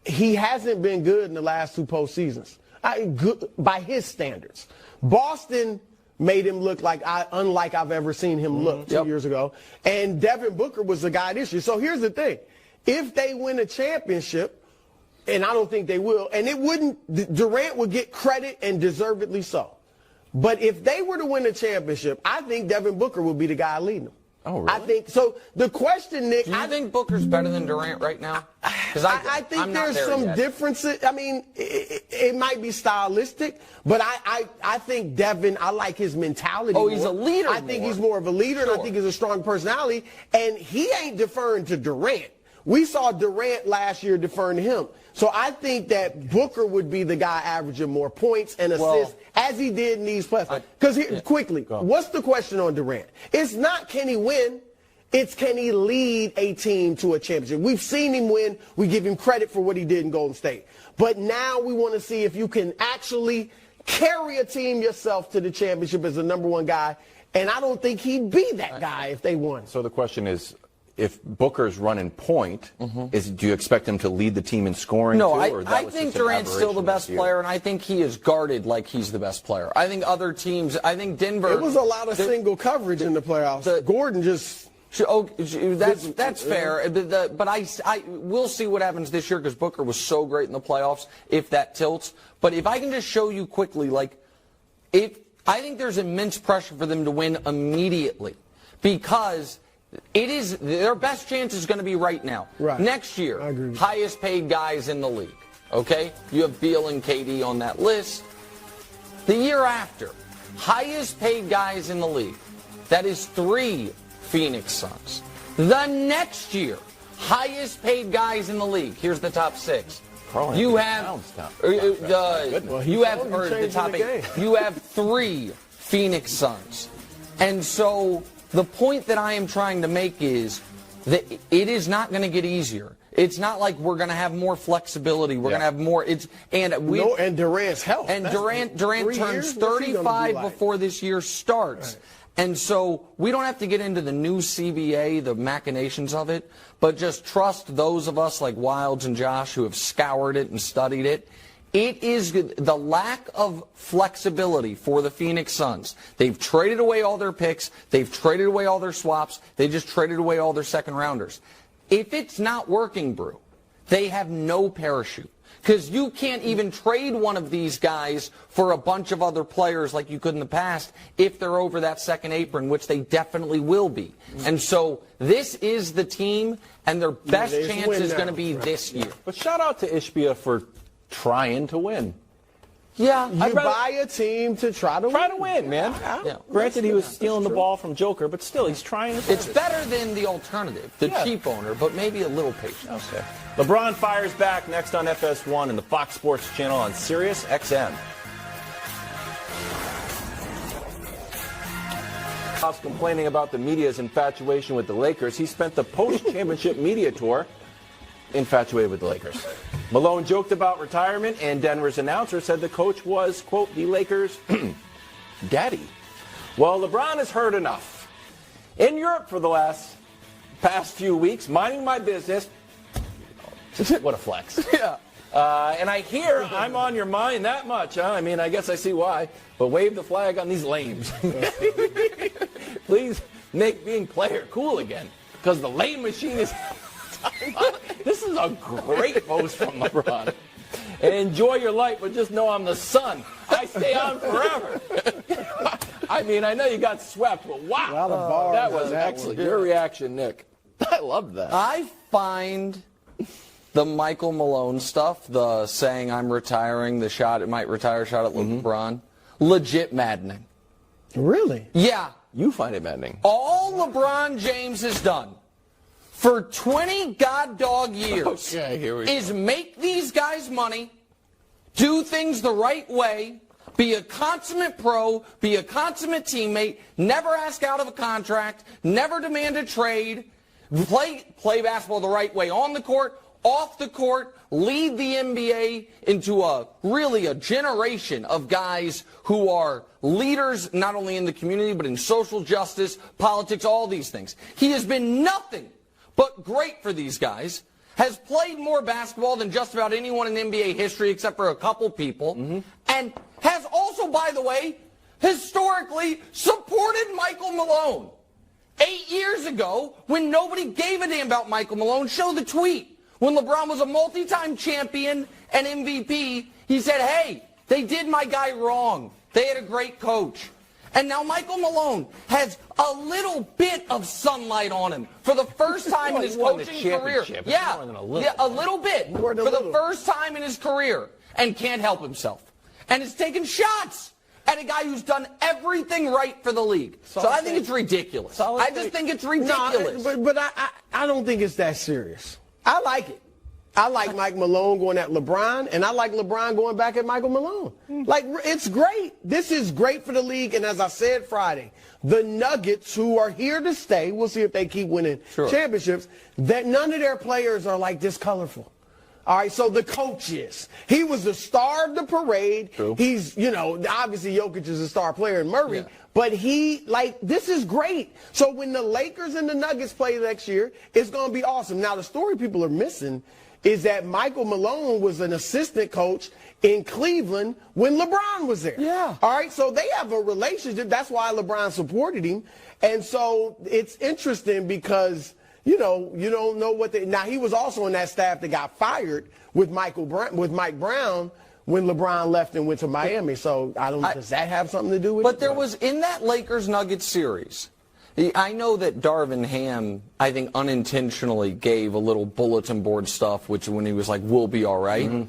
he hasn't been good in the last 2 postseasons. Good, by his standards. Boston made him look like unlike I've ever seen him look 2 years ago. And Devin Booker was the guy this year. So here's the thing. If they win a championship, and I don't think they will, and Durant would get credit and deservedly so. But if they were to win a championship, I think Devin Booker would be the guy leading them. Oh, really? I think so. The question, Nick, do you think Booker's better than Durant right now? Because I think there's some differences. I mean, it might be stylistic, but I think Devin, I like his mentality. Oh, he's a leader. I think he's more of a leader, and I think he's a strong personality. And he ain't deferring to Durant. We saw Durant last year deferring to him. So I think that Booker would be the guy averaging more points and assists as he did in these playoffs. Because quickly, what's the question on Durant? It's not can he win. It's can he lead a team to a championship. We've seen him win. We give him credit for what he did in Golden State. But now we want to see if you can actually carry a team yourself to the championship as the number one guy. And I don't think he'd be that guy if they won. So the question is, if Booker's running point, do you expect him to lead the team in scoring? No, too, I think Durant's still the best player, and I think he is guarded like he's the best player. I think other teams, I think Denver. It was a lot of single coverage in the playoffs. Gordon just. Oh, that's fair, but I we'll see what happens this year because Booker was so great in the playoffs. If that tilts, but if I can just show you quickly, I think there's immense pressure for them to win immediately because. It is their best chance is going to be right now. Right. Next year, highest paid guys in the league. Okay? You have Beal and KD on that list. The year after, highest paid guys in the league. That is 3 Phoenix Suns. The next year, highest paid guys in the league. Here's the top 6. You have the top 8. You have 3 Phoenix Suns. And so the point that I am trying to make is that it is not going to get easier. It's not like we're going to have more flexibility. We're going to have more. And Durant's health. And Durant turns 35 before this year starts. Right. And so we don't have to get into the new CBA, the machinations of it, but just trust those of us like Wilds and Josh who have scoured it and studied it. It is the lack of flexibility for the Phoenix Suns. They've traded away all their picks. They've traded away all their swaps. They just traded away all their second rounders. If it's not working, Brew, they have no parachute. Because you can't even trade one of these guys for a bunch of other players like you could in the past if they're over that second apron, which they definitely will be. And so this is the team, and their best chance is going to be this year. But shout out to Ishbia for trying to win. Yeah, you buy a team to try to win, man. Yeah. Granted, he was stealing the ball from Joker, but still, he's trying to. It's better than the alternative, the cheap owner, but maybe a little patient. Okay. LeBron fires back next on FS1 and the Fox Sports channel on Sirius XM. Complaining about the media's infatuation with the Lakers, he spent the post-championship media tour infatuated with the Lakers. Malone joked about retirement, and Denver's announcer said the coach was, quote, the Lakers' daddy. Well, LeBron has heard enough. In Europe for the past few weeks, minding my business. What a flex. Yeah. And I hear I'm on your mind that much, huh? I mean, I guess I see why. But wave the flag on these lames. Please make being player cool again, because the lame machine is... This is a great post from LeBron. And enjoy your life, but just know I'm the sun. I stay on forever. I mean, I know you got swept, but wow. That was excellent. Your reaction, Nick. I love that. I find the Michael Malone stuff, the saying I'm retiring, the shot, it might retire shot at LeBron, legit maddening. Really? Yeah. You find it maddening. All LeBron James has done for 20 god-dog years is make these guys money, do things the right way, be a consummate pro, be a consummate teammate, never ask out of a contract, never demand a trade, play basketball the right way on the court, off the court, lead the NBA into really a generation of guys who are leaders not only in the community but in social justice, politics, all these things. He has been nothing but great for these guys, has played more basketball than just about anyone in NBA history except for a couple people, and has also, by the way, historically supported Michael Malone. 8 years ago, when nobody gave a damn about Michael Malone, show the tweet. When LeBron was a multi-time champion and MVP, he said, hey, they did my guy wrong. They had a great coach. And now Michael Malone has a little bit of sunlight on him for the first time in his coaching career. Yeah, a little bit for the first time in his career, and can't help himself. And is taking shots at a guy who's done everything right for the league. So I think it's ridiculous. I just think it's ridiculous. No, but I don't think it's that serious. I like it. I like Mike Malone going at LeBron, and I like LeBron going back at Michael Malone. Like, it's great. This is great for the league, and as I said Friday, the Nuggets, who are here to stay, we'll see if they keep winning championships, that none of their players are like this colorful. All right, so the coach is. He was the star of the parade. True. He's, obviously Jokic is a star player in Murray, but this is great. So when the Lakers and the Nuggets play next year, it's going to be awesome. Now, the story people are missing is that Michael Malone was an assistant coach in Cleveland when LeBron was there. Yeah. All right, so they have a relationship. That's why LeBron supported him. And so it's interesting because, you don't know what they... Now, he was also on that staff that got fired with Mike Brown when LeBron left and went to Miami. So does that have something to do with it? But there was, in that Lakers-Nuggets series, I know that Darvin Ham, I think, unintentionally gave a little bulletin board stuff, which when he was like, we'll be all right.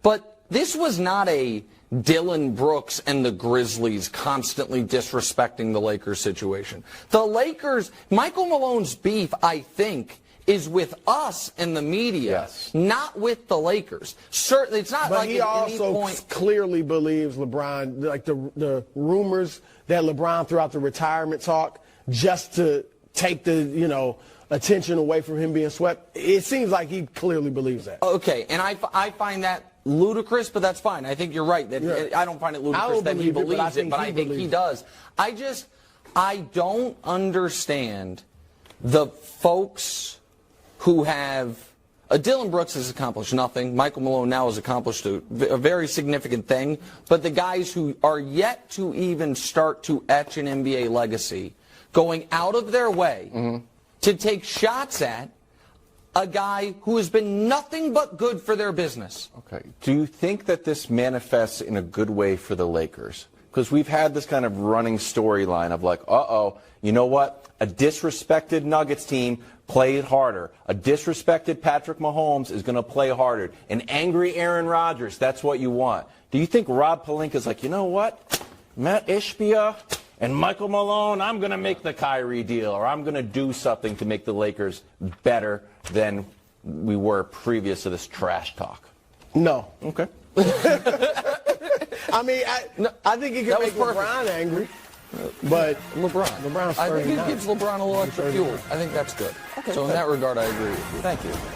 But this was not a Dylan Brooks and the Grizzlies constantly disrespecting the Lakers situation. The Lakers, Michael Malone's beef, I think, is with us and the media, not with the Lakers. Certainly, it's not like he at any also point... clearly believes LeBron, like the rumors that LeBron threw out the retirement talk just to take the, attention away from him being swept. It seems like he clearly believes that. Okay, and I find that ludicrous, but that's fine. I think you're right. That I don't find it ludicrous that he believes it, but I think he does. I don't understand the folks who have... Dylan Brooks has accomplished nothing. Michael Malone now has accomplished a very significant thing. But the guys who are yet to even start to etch an NBA legacy, going out of their way to take shots at a guy who has been nothing but good for their business. Okay. Do you think that this manifests in a good way for the Lakers? Because we've had this kind of running storyline of like, you know what? A disrespected Nuggets team played harder. A disrespected Patrick Mahomes is going to play harder. An angry Aaron Rodgers, that's what you want. Do you think Rob Pelinka's like, you know what? Matt Ishbia and Michael Malone, I'm going to make the Kyrie deal, or I'm going to do something to make the Lakers better than we were previous to this trash talk? No. Okay. I mean, I think he can make LeBron angry. But LeBron's I think 39. it gives LeBron a little extra fuel. I think that's good. Okay. So in that regard, I agree with you. Thank you.